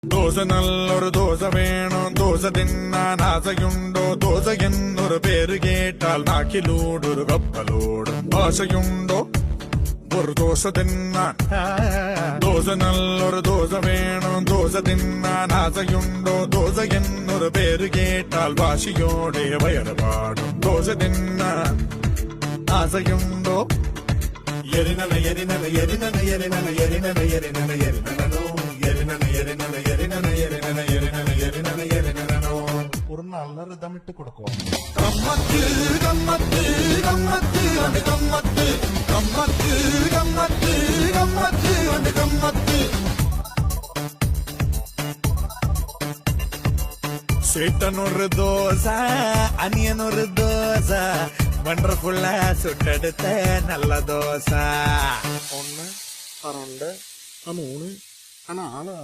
ദോശ നല്ലൊരു ദോശ വേണം ദോശ തിന്നാൻ ആശയുണ്ടോ ദോശ എന്നൊരു പേര് കേട്ടാൽ നാക്കിലൂടൊരു കപ്പലോടും ഭാഷയുണ്ടോ ഒരു ദോശ തിന്നാൻ ദോശ നല്ലൊരു ദോശ വേണം ദോശ തിന്നാൻ ആശയുണ്ടോ ദോശ എന്നൊരു പേര് കേട്ടാൽ ഭാഷയോടെ വയറ് പാടും ദോശ തിന്നാൻ ആശയുണ്ടോ എരിനന എരിനന എരിനന എരിനന എരിനന എരിനന എരിനനോ എരിനന എരിനന എരിനന എരിനന എരിനന എരിനന എരിനനോ ஒரு நல்ல ரிதமிட்டு கொடுக்கும். கம்மத்து கம்மத்து கம்மத்து அந்த கம்மத்து கம்மத்து கம்மத்து கம்மத்து அந்த கம்மத்து சேட்டனொரு தோசை அனியனொரு தோசை வண்டர்ஃபுல்லா சுட்டெடுத்த நல்ல தோசை ஒன்று, 2, 3, 4